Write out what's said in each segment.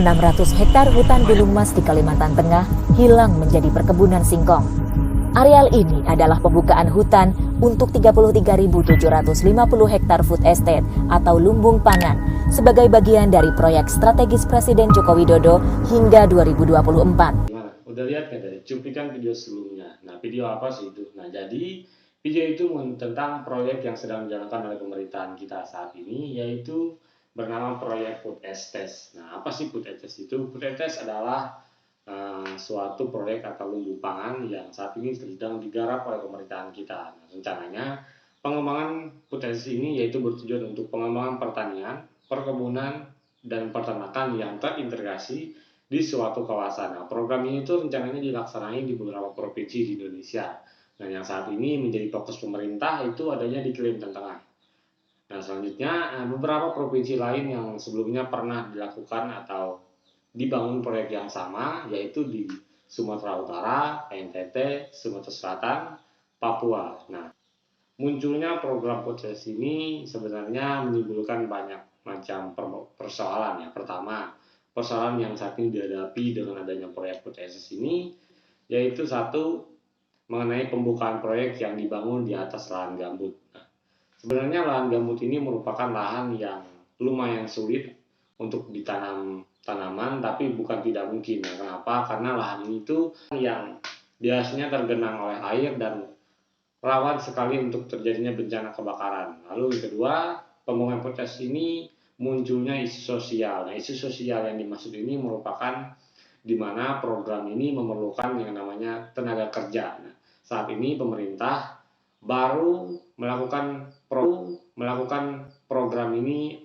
600 hektar hutan gunung mas di Kalimantan Tengah hilang menjadi perkebunan singkong. Areal ini adalah pembukaan hutan untuk 33.750 hektar food estate atau lumbung pangan sebagai bagian dari proyek strategis Presiden Joko Widodo hingga 2024. Gimana? Udah lihat kan dari cuplikan video sebelumnya? Nah, video apa sih itu? Nah, jadi video itu tentang proyek yang sedang dijalankan oleh pemerintahan kita saat ini, yaitu bernama proyek Food Estate. Nah, apa sih Food Estate itu? Food Estate adalah suatu proyek atau lumbung pangan yang saat ini sedang digarap oleh pemerintahan kita. Nah, rencananya pengembangan Food Estate ini yaitu bertujuan untuk pengembangan pertanian, perkebunan, dan peternakan yang terintegrasi di suatu kawasan. Nah, program ini itu rencananya dilaksanakan di beberapa provinsi di Indonesia. Nah, yang saat ini menjadi fokus pemerintah itu adanya di Kalimantan Tengah. Nah, selanjutnya beberapa provinsi lain yang sebelumnya pernah dilakukan atau dibangun proyek yang sama, yaitu di Sumatera Utara, NTT, Sumatera Selatan, Papua. Nah, munculnya program podcast ini sebenarnya menimbulkan banyak macam persoalan ya. Pertama, persoalan yang saat ini dihadapi dengan adanya proyek podcast ini, yaitu satu, mengenai pembukaan proyek yang dibangun di atas lahan gambut. Nah, sebenarnya lahan gambut ini merupakan lahan yang lumayan sulit untuk ditanam tanaman, tapi bukan tidak mungkin. Ya, kenapa? Karena lahan itu yang biasanya tergenang oleh air dan rawan sekali untuk terjadinya bencana kebakaran. Lalu yang kedua, pembangunan podcast ini munculnya isu sosial. Nah, isu sosial yang dimaksud ini merupakan di mana program ini memerlukan yang namanya tenaga kerja. Nah, saat ini pemerintah baru melakukan program ini,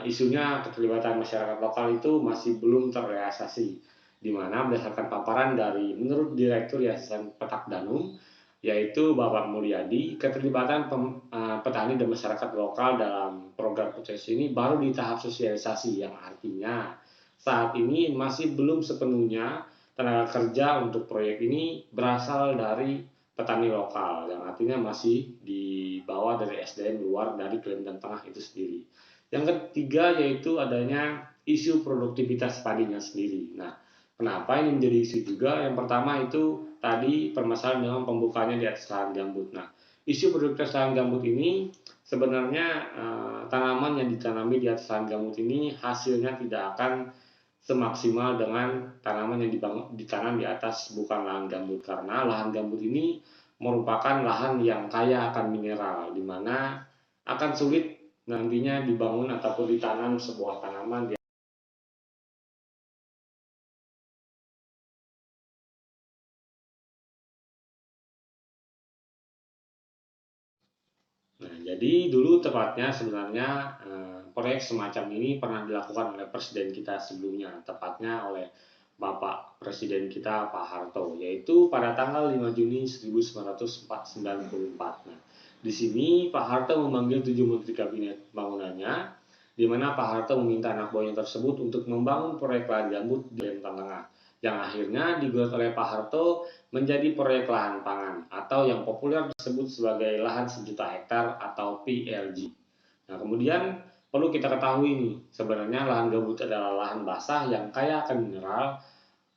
isunya keterlibatan masyarakat lokal itu masih belum terrealisasi, di mana berdasarkan paparan dari menurut Direktur Yayasan Petak Danum, yaitu Bapak Mulyadi, keterlibatan petani dan masyarakat lokal dalam program proses ini baru di tahap sosialisasi, yang artinya saat ini masih belum sepenuhnya tenaga kerja untuk proyek ini berasal dari petani lokal, yang artinya masih dibawa dari SDM luar dari Kalimantan Tengah itu sendiri. Yang ketiga yaitu adanya isu produktivitas padinya sendiri. Nah, kenapa ini menjadi isu juga? Yang pertama itu tadi permasalahan dengan pembukanya di atas lahan gambut. Nah, isu produktivitas lahan gambut ini sebenarnya tanaman yang ditanami di atas lahan gambut ini hasilnya tidak akan semaksimal dengan tanaman yang ditanam di atas bukan lahan gambut, karena lahan gambut ini merupakan lahan yang kaya akan mineral, di mana akan sulit nantinya dibangun ataupun ditanam sebuah tanaman. Nah, jadi dulu tepatnya sebenarnya proyek semacam ini pernah dilakukan oleh presiden kita sebelumnya, tepatnya oleh Bapak Presiden kita Pak Harto, yaitu pada tanggal 5 Juni 1994. Nah, di sini Pak Harto memanggil 7 menteri kabinet bangunannya, di mana Pak Harto meminta anak buahnya tersebut untuk membangun proyek lahan gambut di Kalimantan Tengah, yang akhirnya digugat oleh Pak Harto menjadi proyek lahan pangan atau yang populer disebut sebagai lahan sejuta hektar atau PLG. Nah, kemudian perlu kita ketahui nih, sebenarnya lahan gambut adalah lahan basah yang kaya akan mineral,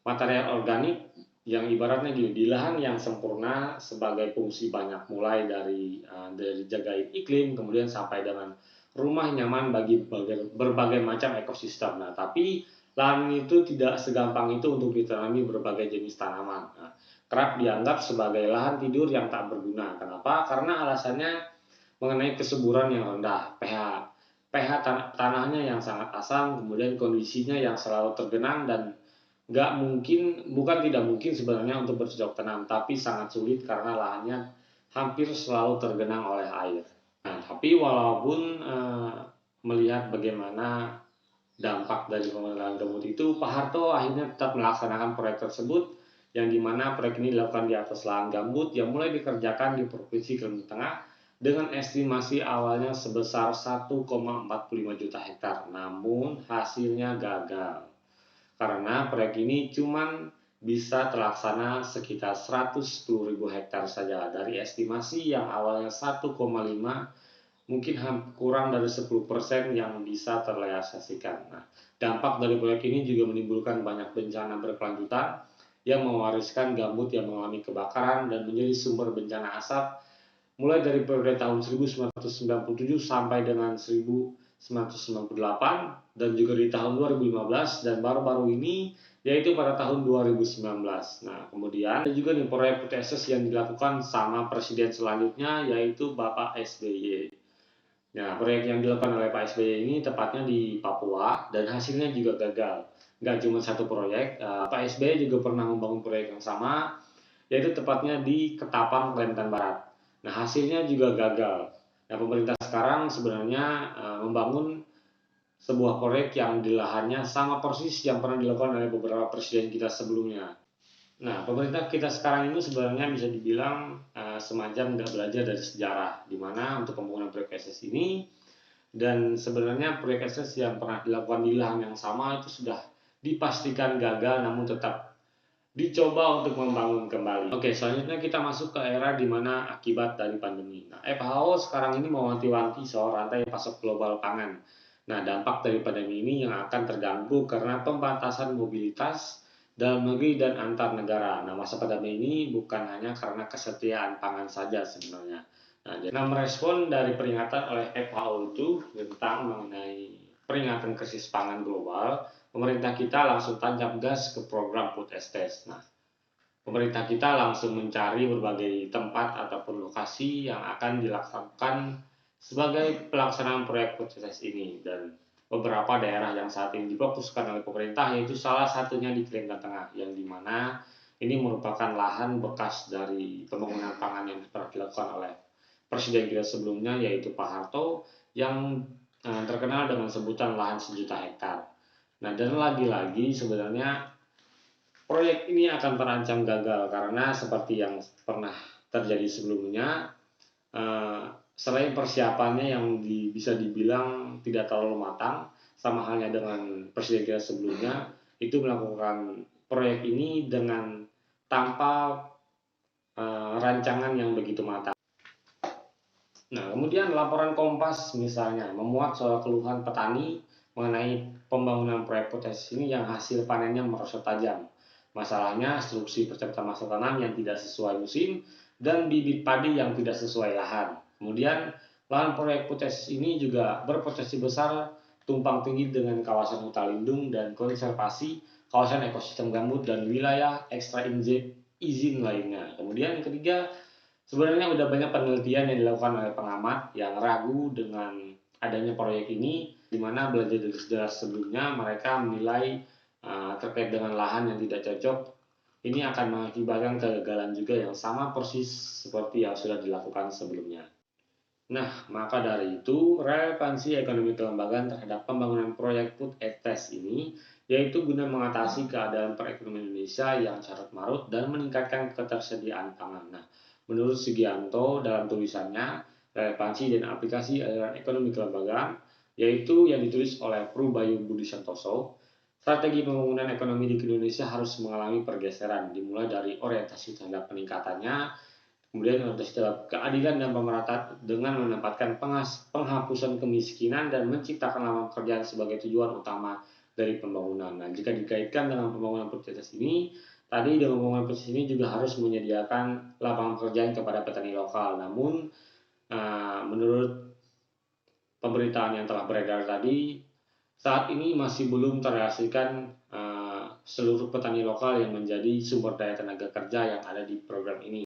material organik, yang ibaratnya gini, di lahan yang sempurna sebagai fungsi banyak, mulai dari jagain iklim, kemudian sampai dengan rumah nyaman bagi berbagai macam ekosistem. Nah, tapi lahan itu tidak segampang itu untuk ditanami berbagai jenis tanaman. Nah, kerap dianggap sebagai lahan tidur yang tak berguna. Kenapa? Karena alasannya mengenai kesuburan yang rendah, pH tanahnya yang sangat asam, kemudian kondisinya yang selalu tergenang, dan bukan tidak mungkin sebenarnya untuk bercocok tanam, tapi sangat sulit karena lahannya hampir selalu tergenang oleh air. Nah, tapi walaupun melihat bagaimana dampak dari pembangunan gambut itu, Pak Harto akhirnya tetap melaksanakan proyek tersebut, yang dimana proyek ini dilakukan di atas lahan gambut yang mulai dikerjakan di Provinsi Kalimantan Tengah dengan estimasi awalnya sebesar 1,45 juta hektar, namun hasilnya gagal karena proyek ini cuma bisa terlaksana sekitar 110.000 hektar saja dari estimasi yang awalnya 1,5 mungkin kurang dari 10% yang bisa terrealisasikan. Nah, dampak dari proyek ini juga menimbulkan banyak bencana berkelanjutan yang mewariskan gambut yang mengalami kebakaran dan menjadi sumber bencana asap mulai dari periode tahun 1997 sampai dengan 1998 dan juga di tahun 2015 dan baru-baru ini yaitu pada tahun 2019. Nah, kemudian ada juga nih proyek PTSS yang dilakukan sama presiden selanjutnya yaitu Bapak SBY. Nah, proyek yang dilakukan oleh Pak SBY ini tepatnya di Papua dan hasilnya juga gagal. Nggak cuma satu proyek, Pak SBY juga pernah membangun proyek yang sama, yaitu tepatnya di Ketapang, Kalimantan Barat. Nah, hasilnya juga gagal. Nah, pemerintah sekarang sebenarnya membangun sebuah proyek yang di lahannya sama persis yang pernah dilakukan oleh beberapa presiden kita sebelumnya. Nah, pemerintah kita sekarang ini sebenarnya bisa dibilang semacam nggak belajar dari sejarah, di mana untuk pembangunan proyek SS ini dan sebenarnya proyek SS yang pernah dilakukan di lahan yang sama itu sudah dipastikan gagal, namun tetap dicoba untuk membangun kembali. Oke, selanjutnya kita masuk ke era di mana akibat dari pandemi. Nah, FAO sekarang ini mewanti-wanti soal rantai pasok global pangan. Nah, dampak dari pandemi ini yang akan terganggu karena pembatasan mobilitas dalam negeri dan antar negara. Nah, masa pandemi ini bukan hanya karena kesetiaan pangan saja sebenarnya. Nah, merespon dari peringatan oleh FAO itu tentang mengenai peringatan krisis pangan global, pemerintah kita langsung tancap gas ke program food estate. Nah, pemerintah kita langsung mencari berbagai tempat ataupun lokasi yang akan dilaksanakan sebagai pelaksanaan proyek food estate ini dan beberapa daerah yang saat ini difokuskan oleh pemerintah yaitu salah satunya di Kalimantan Tengah yang dimana ini merupakan lahan bekas dari pembangunan pangan yang pernah dilakukan oleh presiden kita sebelumnya yaitu Pak Harto yang terkenal dengan sebutan lahan 1 juta hektar. Nah, dan lagi-lagi sebenarnya proyek ini akan terancam gagal karena seperti yang pernah terjadi sebelumnya, selain persiapannya yang bisa dibilang tidak terlalu matang, sama halnya dengan presiden kita sebelumnya, itu melakukan proyek ini dengan tanpa rancangan yang begitu matang. Nah, kemudian laporan Kompas misalnya memuat soal keluhan petani mengenai pembangunan proyek potensi ini yang hasil panennya merosot tajam. Masalahnya instruksi percepatan masa tanam yang tidak sesuai musim dan bibit padi yang tidak sesuai lahan. Kemudian lahan proyek potensi ini juga berpotensi besar tumpang tindih dengan kawasan hutan lindung dan konservasi, kawasan ekosistem gambut dan wilayah ekstra izin lainnya. Kemudian yang ketiga, sebenarnya udah banyak penelitian yang dilakukan oleh pengamat yang ragu dengan adanya proyek ini, di mana belajar dari sejarah sebelumnya mereka menilai terkait dengan lahan yang tidak cocok, ini akan mengakibatkan kegagalan juga yang sama persis seperti yang sudah dilakukan sebelumnya. Nah, maka dari itu, relevansi ekonomi kelembagaan terhadap pembangunan proyek food estate ini yaitu guna mengatasi keadaan perekonomian Indonesia yang carut marut dan meningkatkan ketersediaan pangan. Nah, menurut Sugianto dalam tulisannya, relevansi dan aplikasi aliran ekonomi kelembagaan, yaitu yang ditulis oleh Prubayu Budi Santoso, strategi pembangunan ekonomi di Indonesia harus mengalami pergeseran, dimulai dari orientasi terhadap peningkatannya, kemudian orientasi terhadap keadilan dan pemerataan dengan menempatkan penghapusan kemiskinan dan menciptakan lapangan pekerjaan sebagai tujuan utama dari pembangunan. Nah, jika dikaitkan dengan pembangunan prioritas ini, tadi dengan pembangunan prioritas ini juga harus menyediakan lapangan pekerjaan kepada petani lokal. Namun, menurut pemberitaan yang telah beredar tadi, saat ini masih belum terrealisasikan seluruh petani lokal yang menjadi sumber daya tenaga kerja yang ada di program ini.